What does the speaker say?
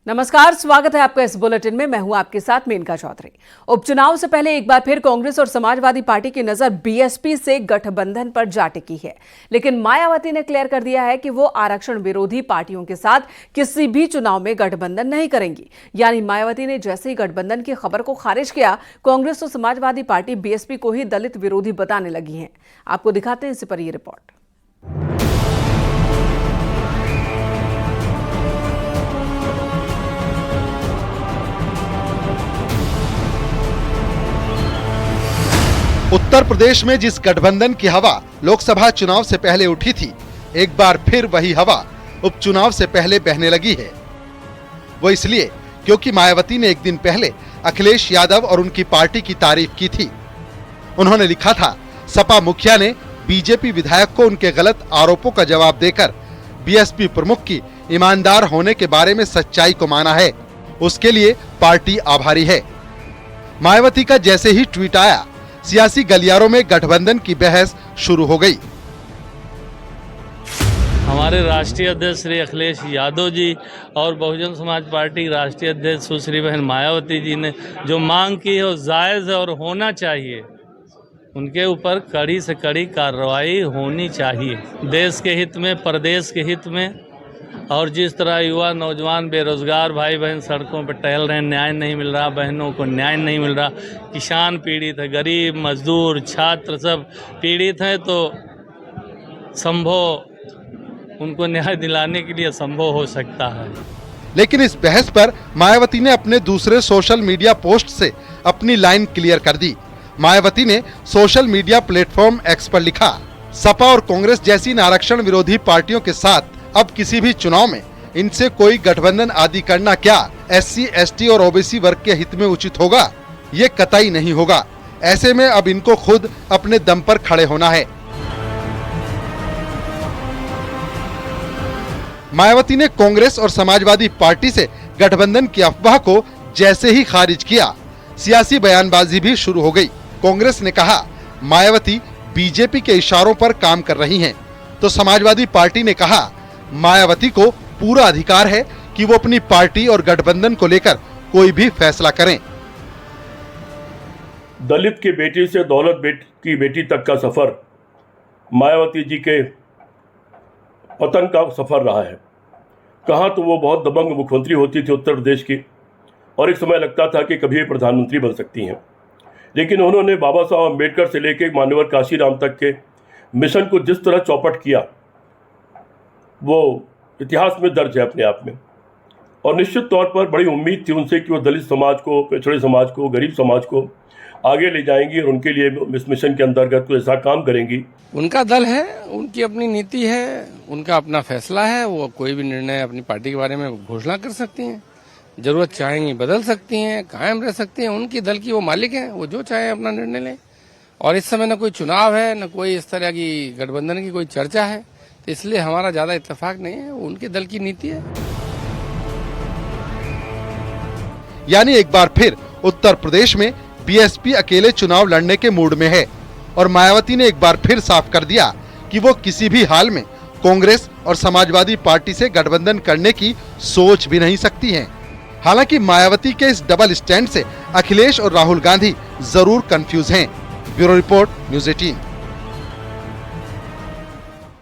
नमस्कार, स्वागत है आपका इस बुलेटिन में। मैं हूं आपके साथ मेनका चौधरी। उपचुनाव से पहले एक बार फिर कांग्रेस और समाजवादी पार्टी की नजर बीएसपी से गठबंधन पर जा टिकी है, लेकिन मायावती ने क्लियर कर दिया है कि वो आरक्षण विरोधी पार्टियों के साथ किसी भी चुनाव में गठबंधन नहीं करेंगी। यानी मायावती ने जैसे ही गठबंधन की खबर को खारिज किया, कांग्रेस और समाजवादी पार्टी बीएसपी को ही दलित विरोधी बताने लगी है। आपको दिखाते हैं इस पर यह रिपोर्ट। उत्तर प्रदेश में जिस गठबंधन की हवा लोकसभा चुनाव से पहले उठी थी, एक बार फिर वही हवा उपचुनाव से पहले बहने लगी है। वो इसलिए क्योंकि मायावती ने एक दिन पहले अखिलेश यादव और उनकी पार्टी की तारीफ की थी। उन्होंने लिखा था, सपा मुखिया ने बीजेपी विधायक को उनके गलत आरोपों का जवाब देकर बीएसपी प्रमुख की ईमानदार होने के बारे में सच्चाई को माना है, उसके लिए पार्टी आभारी है। मायावती का जैसे ही ट्वीट आया, सियासी गलियारों में गठबंधन की बहस शुरू हो गई। हमारे राष्ट्रीय अध्यक्ष श्री अखिलेश यादव जी और बहुजन समाज पार्टी राष्ट्रीय अध्यक्ष सुश्री बहन मायावती जी ने जो मांग की है वो जायज़ है और होना चाहिए। उनके ऊपर कड़ी से कड़ी कार्रवाई होनी चाहिए, देश के हित में, प्रदेश के हित में। और जिस तरह युवा नौजवान बेरोजगार भाई बहन सड़कों पर टहल रहे हैं, न्याय नहीं मिल रहा, बहनों को न्याय नहीं मिल रहा, किसान पीड़ित है, गरीब मजदूर छात्र सब पीड़ित हैं, तो संभव उनको न्याय दिलाने के लिए संभव हो सकता है। लेकिन इस बहस पर मायावती ने अपने दूसरे सोशल मीडिया पोस्ट से अपनी लाइन क्लियर कर दी। मायावती ने सोशल मीडिया प्लेटफॉर्म एक्स पर लिखा, सपा और कांग्रेस जैसी आरक्षण विरोधी पार्टियों के साथ अब किसी भी चुनाव में इनसे कोई गठबंधन आदि करना क्या एससी, एसटी और ओबीसी वर्ग के हित में उचित होगा? ये कतई नहीं होगा। ऐसे में अब इनको खुद अपने दम पर खड़े होना है। मायावती ने कांग्रेस और समाजवादी पार्टी से गठबंधन की अफवाह को जैसे ही खारिज किया, सियासी बयानबाजी भी शुरू हो गई। कांग्रेस ने कहा मायावती बीजेपी के इशारों पर काम कर रही हैं, तो समाजवादी पार्टी ने कहा मायावती को पूरा अधिकार है कि वो अपनी पार्टी और गठबंधन को लेकर कोई भी फैसला करें। दलित की बेटी से दौलत की बेटी तक का सफर मायावती जी के पतन का सफर रहा है। कहाँ तो वो बहुत दबंग मुख्यमंत्री होती थी उत्तर प्रदेश की, और एक समय लगता था कि कभी प्रधानमंत्री बन सकती हैं, लेकिन उन्होंने बाबा साहब अम्बेडकर से लेकर मान्यवर काशीराम तक के मिशन को जिस तरह चौपट किया, वो इतिहास में दर्ज है अपने आप में। और निश्चित तौर पर बड़ी उम्मीद थी उनसे कि वो दलित समाज को, पिछड़े समाज को, गरीब समाज को आगे ले जाएंगी और उनके लिए इस मिशन के अंतर्गत कोई ऐसा काम करेंगी। उनका दल है, उनकी अपनी नीति है, उनका अपना फैसला है। वो कोई भी निर्णय अपनी पार्टी के बारे में घोषणा कर सकती हैं, जरूरत चाहेंगी बदल सकती हैं, कायम रह सकती हैं। उनकी दल की वो मालिक हैं, वो जो चाहे अपना निर्णय लें। और इस समय न कोई चुनाव है, न कोई इस तरह की गठबंधन की कोई चर्चा है, तो इसलिए हमारा ज्यादा इत्तेफाक नहीं है। उनके दल की नीति है। यानी एक बार फिर उत्तर प्रदेश में बीएसपी अकेले चुनाव लड़ने के मूड में है, और मायावती ने एक बार फिर साफ कर दिया कि वो किसी भी हाल में कांग्रेस और समाजवादी पार्टी से गठबंधन करने की सोच भी नहीं सकती हैं। हालांकि मायावती के इस डबल स्टैंड से अखिलेश और राहुल गांधी जरूर कंफ्यूज हैं। Bureau report, news 18।